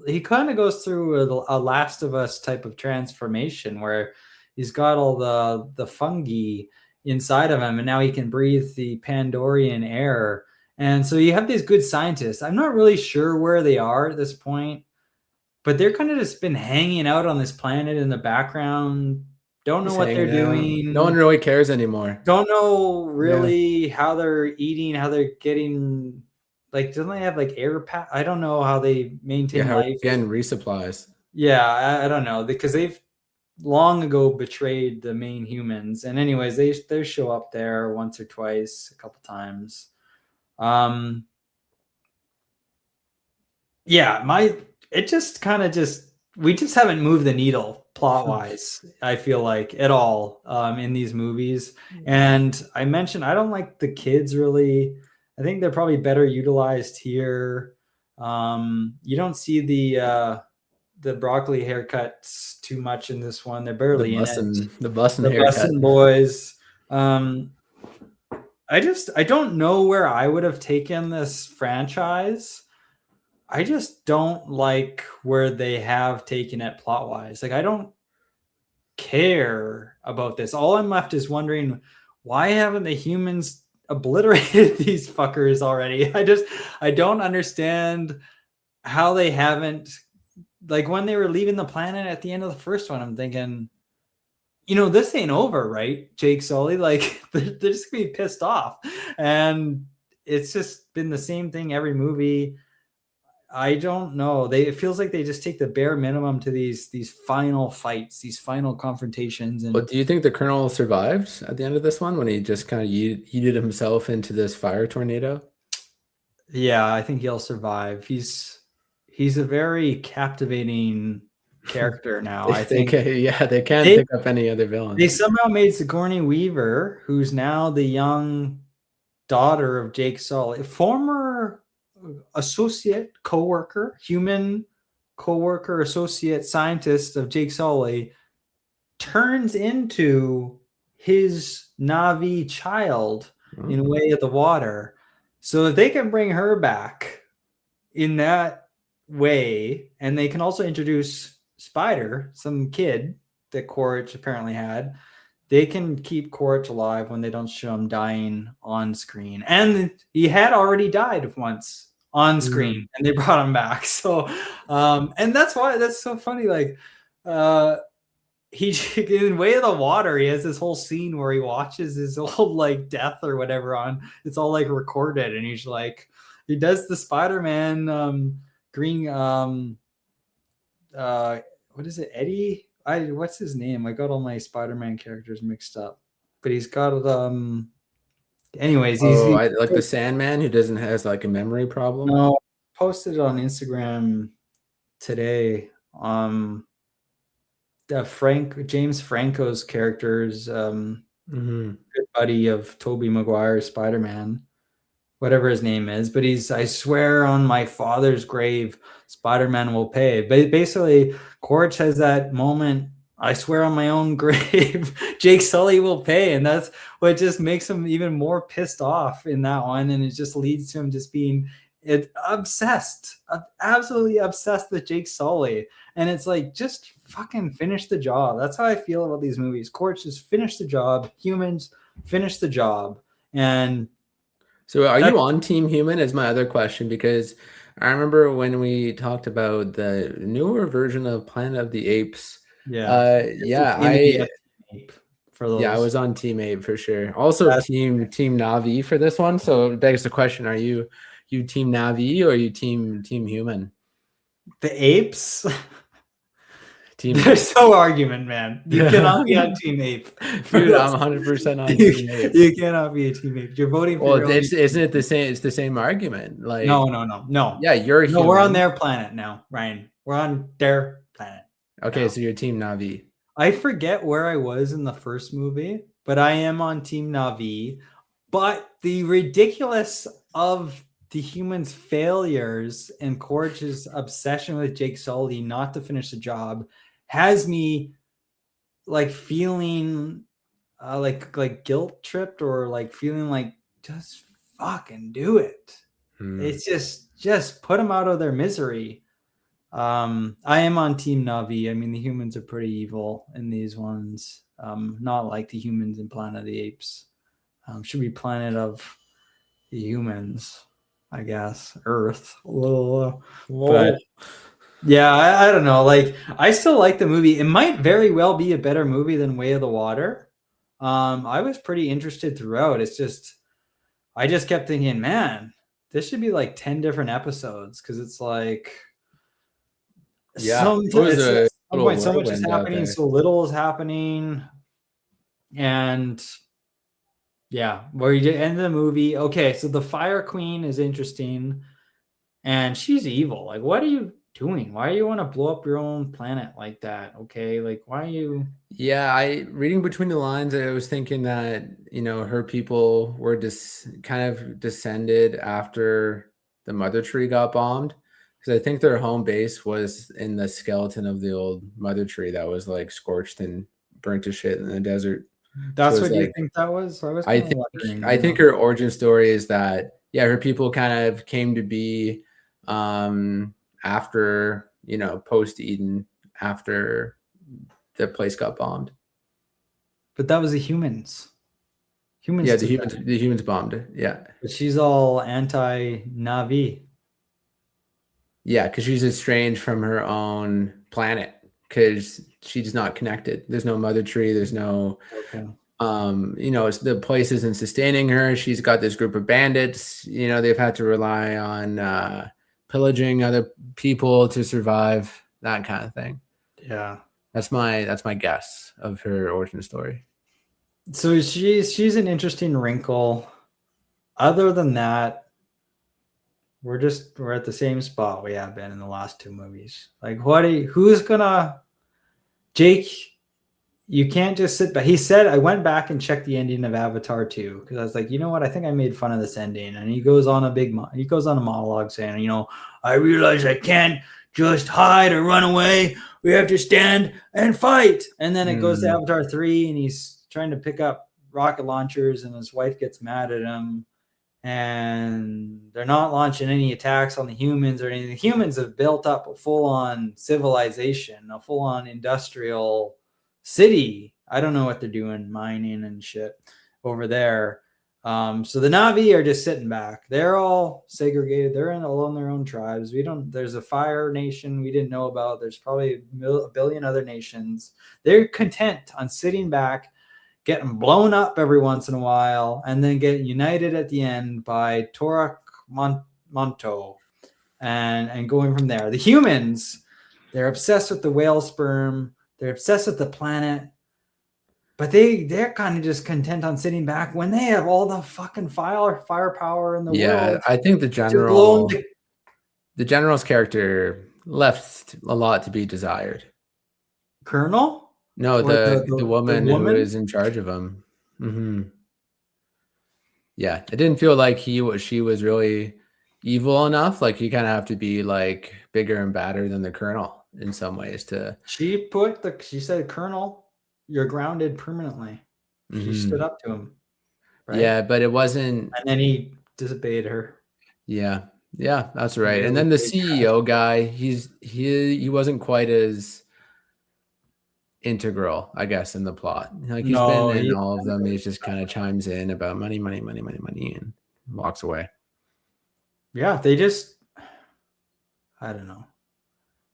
He kind of goes through a Last of Us type of transformation where he's got all the fungi inside of him, and now he can breathe the Pandorian air. And so you have these good scientists. I'm not really sure where they are at this point, but they're kind of just been hanging out on this planet in the background. Don't know what they're doing. No one really cares anymore. Don't know really how they're eating, how they're getting, like, doesn't they have like AirPod? I don't know how they maintain life. Again, resupplies. Yeah, I don't know, because they've long ago betrayed the main humans. And anyways, they show up there once or twice, a couple times. We just haven't moved the needle plot wise, I feel like, at all in these movies. And I mentioned I don't like the kids really. I think they're probably better utilized here. You don't see the broccoli haircuts too much in this one. They're barely in it. The bussin' boys. I don't know where I would have taken this franchise. I just don't like where they have taken it plot wise. Like I don't care about this. All I'm left is wondering why haven't the humans obliterated these fuckers already? I don't understand how they haven't, like when they were leaving the planet at the end of the first one, I'm thinking, this ain't over, right? Jake Sully, like they're just gonna be pissed off. And it's just been the same thing every movie. I don't know. It feels like they just take the bare minimum to these final fights, these final confrontations, Well, and do you think the Colonel survived at the end of this one when he just kind of yeeted himself into this fire tornado? yeah, I think he'll survive. He's a very captivating character now. I think They can't they pick up any other they villains. somehow made Sigourney Weaver, who's now the young daughter of Jake Sully, former associate coworker, human coworker, associate scientist of Jake Sully, turns into his Navi child in Way of the Water. So if they can bring her back in that way, and they can also introduce Spider, some kid that Quaritch apparently had, they can keep Quaritch alive when they don't show him dying on screen. And he had already died once on screen, and they brought him back. So, and that's why that's so funny. Like, he in Way of the Water, he has this whole scene where he watches his old like death or whatever on. It's all like recorded, and he's like, he does the Spider-Man green what is it, Eddie? What's his name? I got all my Spider-Man characters mixed up, but he's got anyways, Like the Sandman who doesn't has like a memory problem. no, posted it on Instagram today. James Franco's character's good buddy of Tobey Maguire's Spider-Man, whatever his name is, but I swear on my father's grave, Spider-Man will pay. But basically, Quaritch has that moment, I swear on my own grave, Jake Sully will pay. And that's what just makes him even more pissed off in that one. And it just leads to him just being absolutely obsessed with Jake Sully. And it's like, just fucking finish the job. That's how I feel about these movies. Quaritch just finish the job. Humans finish the job. And so are you on Team Human is my other question, because I remember when we talked about the newer version of Planet of the Apes. Yeah. For those. Yeah, I was on Team Ape for sure. Also Team Navi for this one. So it begs the question, are you Team Navi or are you Team Human? The apes? There's no argument, man. You cannot be on Team Ape. Dude, I'm 100% on Team Ape. You cannot be a Team Ape. You're voting for isn't it the same? It's the same argument. Like no. Yeah, you're human. No, we're on their planet now, Ryan. We're on their planet. Okay, now. So you're Team Navi. I forget where I was in the first movie, but I am on Team Navi. But the ridiculous of the humans' failures and Quaritch's obsession with Jake Sully not to finish the job has me like feeling like guilt tripped, or like feeling like just fucking do it. It's just put them out of their misery. I am on Team Navi. I mean, the humans are pretty evil in these ones. Not like the humans in Planet of the Apes. Should be Planet of the Humans, I guess. Earth. Whoa. But yeah, I don't know. Like, I still like the movie. It might very well be a better movie than Way of the Water. I was pretty interested throughout. It's just, I just kept thinking, man, this should be like 10 different episodes, because it's like, so much is happening, so little is happening. And yeah, where you end the movie. Okay, so the Fire Queen is interesting, and she's evil. Like, what are you doing? Why do you want to blow up your own planet like that? Okay, like, why are you? Yeah, reading between the lines, I was thinking that her people were kind of descended after the Mother Tree got bombed, because I think their home base was in the skeleton of the old Mother Tree that was like scorched and burnt to shit in the desert. That's what you think that was? I think her origin story is that, yeah, her people kind of came to be after, post Eden, after the place got bombed. But that was the humans. Humans Yeah, did that. the humans bombed it. Yeah. But she's all anti-Navi. Yeah, because she's estranged from her own planet because she's not connected. There's no mother tree. There's no, Okay. the place isn't sustaining her. She's got this group of bandits. They've had to rely on pillaging other people to survive, that kind of thing. Yeah. That's my guess of her origin story. So she's an interesting wrinkle. Other than that, we're at the same spot we have been in the last two movies. Like, who's gonna Jake? You can't just sit back. He said, I went back and checked the ending of Avatar 2 because I was like, you know what? I think I made fun of this ending. And he goes on a monologue saying, I realize I can't just hide or run away. We have to stand and fight. And then it goes to Avatar 3 and he's trying to pick up rocket launchers and his wife gets mad at him. And they're not launching any attacks on the humans or anything. The humans have built up a full-on civilization, a full-on industrial city. I don't know what they're doing, mining and shit over there. So the Na'vi are just sitting back. They're all segregated. They're all in their own tribes. There's a fire nation we didn't know about. There's probably a billion other nations. They're content on sitting back, getting blown up every once in a while, and then getting united at the end by Torak Monto and going from there. The humans, they're obsessed with the whale sperm. They're obsessed with the planet. But they're kind of just content on sitting back when they have all the fucking firepower in the world. Yeah, I think the general's character left a lot to be desired. Colonel? No, the woman who is in charge of him. Mm-hmm. Yeah, it didn't feel like she was really evil enough. Like you kind of have to be like bigger and badder than the colonel in some ways to. She said, Colonel, you're grounded permanently. She stood up to him. Right? Yeah, but it wasn't. And then he disobeyed her. Yeah, that's right. And then the CEO guy, he wasn't quite as integral, I guess, in the plot. Like he's been in all of them. He just kind of chimes in about money, and walks away. Yeah, they just, I don't know.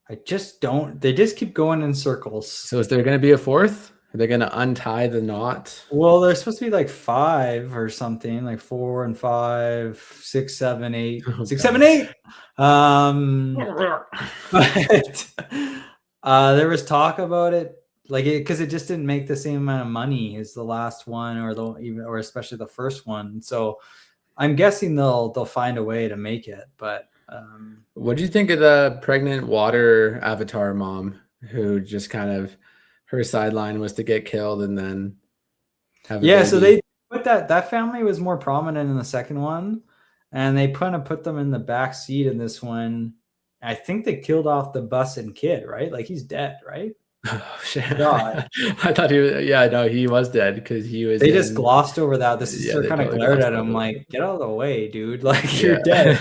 They just keep going in circles. So is there going to be a fourth? Are they going to untie the knot? Well, there's supposed to be like 5 or something, like 4 and 5, 6, 7, 8, 6, 7, 8. But there was talk about it, like because it just didn't make the same amount of money as the last one, or especially the first one. So I'm guessing they'll find a way to make it. But what do you think of the pregnant water avatar mom who just kind of her sideline was to get killed and then have a baby? So they put that family was more prominent in the second one, and they kind of put them in the back seat in this one. I think they killed off the bus and kid, right? Like he's dead, right? Oh shit! God. I thought he was. Yeah, no, he was dead because he was. They just glossed over that. The sister kind of glared at him like, "Get out of the way, dude! Like you're dead."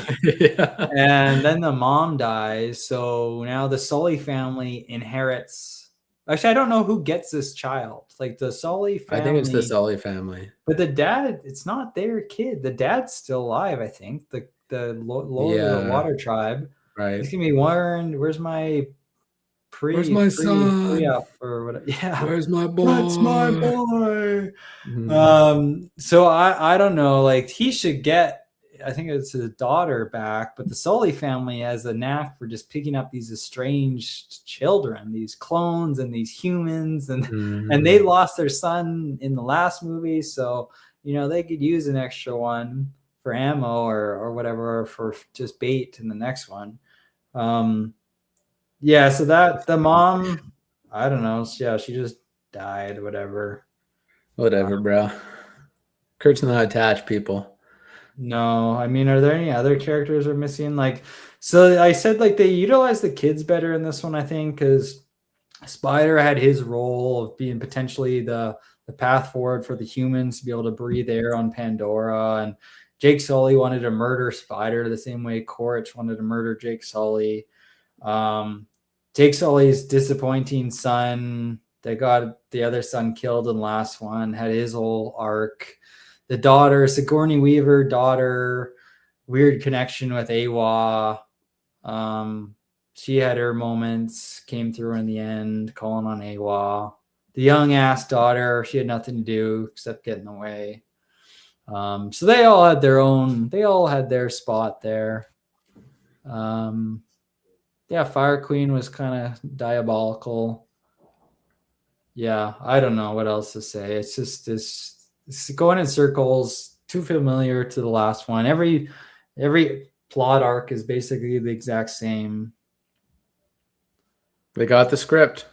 And then the mom dies, so now the Sully family inherits. Actually, I don't know who gets this child. Like the Sully family. I think it's the Sully family. But the dad, it's not their kid. The dad's still alive. I think the Lord of the Water Tribe. Right. He's gonna be wondering, where's my son? Pre-up or whatever. Yeah. Where's my boy? That's my boy. Mm-hmm. So I don't know. Like he should get, I think it's his daughter back, but the Sully family has a knack for just picking up these estranged children, these clones and these humans, and they lost their son in the last movie, so they could use an extra one for ammo or whatever for just bait in the next one. So that the mom, I don't know. Yeah, she just died. Whatever, bro. Kurt's not attached, people. No, I mean, are there any other characters we're missing? Like, so I said like they utilize the kids better in this one, I think, because Spider had his role of being potentially the path forward for the humans to be able to breathe air on Pandora, and Jake Sully wanted to murder Spider the same way Quaritch wanted to murder Jake Sully. Jake Sully's disappointing son that got the other son killed in the last one had his whole arc. The daughter, Sigourney Weaver daughter, weird connection with Awa. She had her moments, came through in the end, calling on Awa. The young ass daughter, she had nothing to do except get in the way. So they all had their spot there. Fire Queen was kind of diabolical. Yeah, I don't know what else to say. It's just it's going in circles, too familiar to the last one. Every plot arc is basically the exact same. They got the script.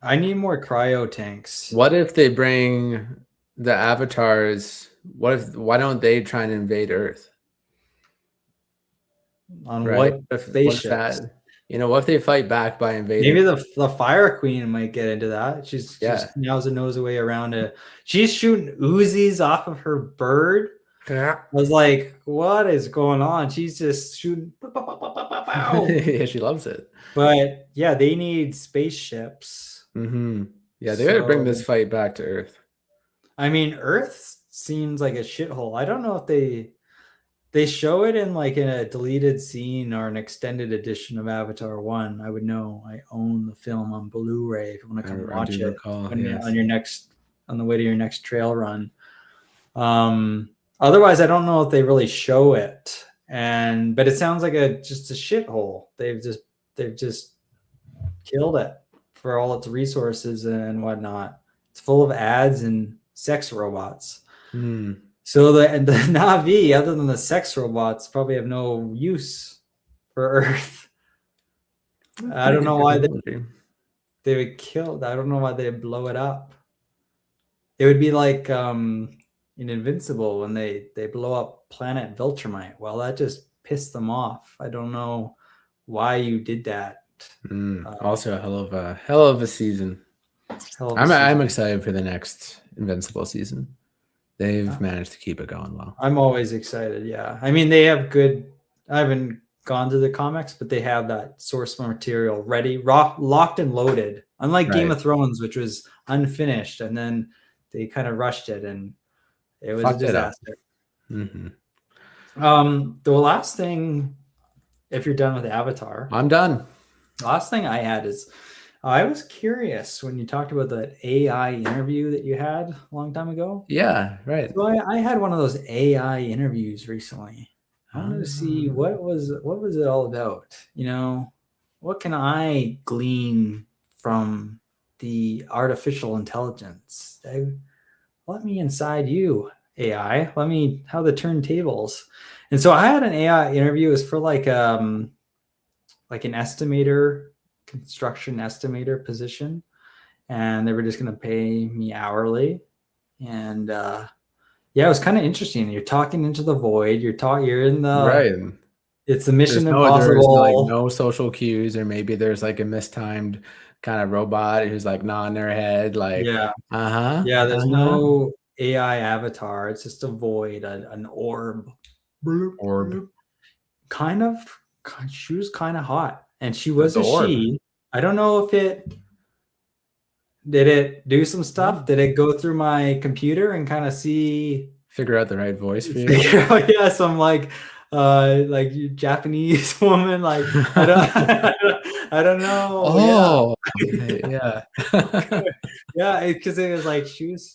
I need more cryo tanks. What if they bring the avatars? Why don't they try and invade Earth? On what spaceships? What if they fight back by invading? Maybe the Fire Queen might get into that. She's just nose her nose away around it. She's shooting Uzis off of her bird. Yeah. I was like, what is going on? She's just shooting. Yeah, she loves it. But yeah, they need spaceships. Mm-hmm. Yeah, they gotta bring this fight back to Earth. I mean, Earth seems like a shithole. I don't know if they show it in a deleted scene or an extended edition of Avatar 1. I would know. I own the film on Blu-ray if you want to come watch it on the way to your next trail run. Otherwise, I don't know if they really show it. But it sounds like just a shithole. They've just killed it for all its resources and whatnot. It's full of ads and sex robots. So the Na'vi, other than the sex robots, probably have no use for Earth. I don't know why they would kill. I don't know why they'd blow it up. It would be like in Invincible when they blow up planet Viltrumite. Well, that just pissed them off. I don't know why you did that. Also a hell of a season. I'm excited for the next Invincible season. They've managed to keep it going well. I'm always excited. Yeah. I mean, they have good. I haven't gone to the comics, but they have that source material ready, locked and loaded. Unlike Game of Thrones, which was unfinished, and then they kind of rushed it, and it was a disaster. The last thing, if you're done with Avatar, I'm done. The last thing I had is, I was curious when you talked about that AI interview that you had a long time ago. Yeah, right. So I had one of those AI interviews recently. I wanted to see what was it all about. What can I glean from the artificial intelligence? Let me inside you, AI. Let me how the turntables. And so I had an AI interview. It was for like an estimator. Construction estimator position, and they were just going to pay me hourly. And it was kind of interesting. You're talking into the void. You're in the It's the Mission Impossible. There's no social cues, or maybe there's a mistimed kind of robot who's nodding their head, There's no AI avatar. It's just a void, an orb. Kind of. She was kind of hot. And she was a she. I don't know if did it do some stuff? Did it go through my computer and kind of figure out the right voice for you? Yeah, some Japanese woman. I don't know. Oh, yeah. Yeah, because it was she was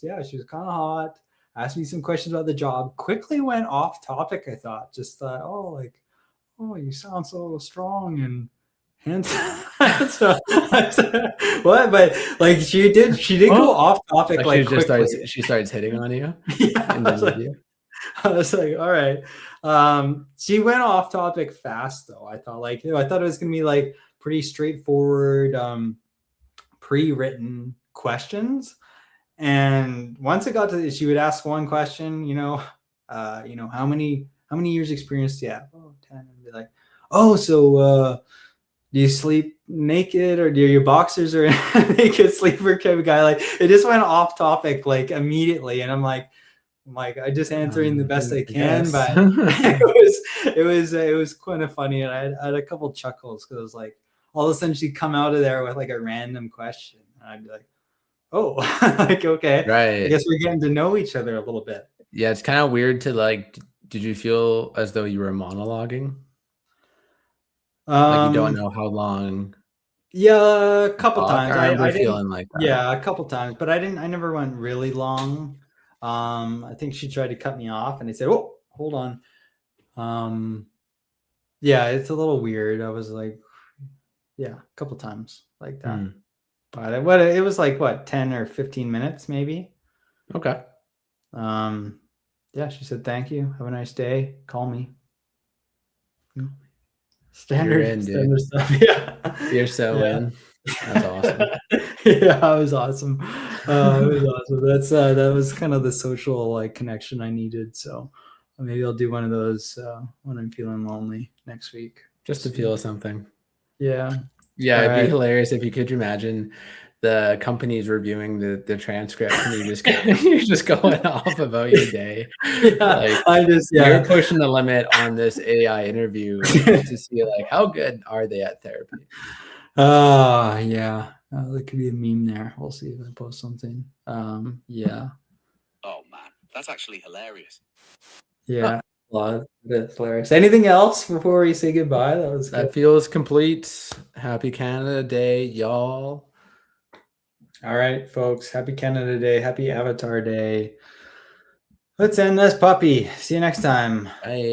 kind of hot. Asked me some questions about the job. Quickly went off topic. I thought, you sound so strong and handsome. What? But she did go off topic. She starts hitting on you. Yeah, I was like, all right. She went off topic fast though. I thought I thought it was gonna be pretty straightforward, pre-written questions. And once it got to, she would ask one question, how many years experience do you have? 10. And be like, so do you sleep naked, or do your boxers or naked sleeper kind of guy? It just went off topic immediately. And I'm like, I'm like, I just answering the best I I can, guess. but it was kind of funny, and I had a couple chuckles because it was like all of a sudden she'd come out of there with like a random question, and I'd be like, oh, like okay, I Right. guess we're getting to know each other a little bit. Yeah, it's kind of weird to like. Did you feel as though you were monologuing? Like you don't Um, know how long yeah, a to couple talk? I times. remember I didn't. feeling like that. Yeah, a couple times, but I didn't. I never went really long. I think she tried to cut me off, and I said, "Oh, hold on." Um, yeah, it's a little weird. I was like, yeah, a couple times like that. Hmm. But it was like what 10 or 15 minutes maybe. Okay. Um, yeah, she said, "Thank you. Have a nice day. Call me." You're in, dude. Standard stuff. Yeah, You're so yeah. in. That's awesome. Yeah, it was awesome. It was awesome. That was kind of the social like connection I needed. So maybe I'll do one of those when I'm feeling lonely next week. We'll Just to see. feel something. Yeah. Yeah, All it'd be right. hilarious if you could imagine the companies reviewing the transcripts and you just you're just going off about your day. Yeah. Like I just you're yeah. pushing the limit on this AI interview to see like how good are they at therapy. Yeah. There could be a meme there. We'll see if I post something. Yeah. Oh man, that's actually hilarious. Yeah. That's hilarious. Anything else before we say goodbye? That was good. That feels complete. Happy Canada Day, y'all. All right, folks. Happy Canada Day. Happy Avatar Day. Let's end this puppy. See you next time. Bye.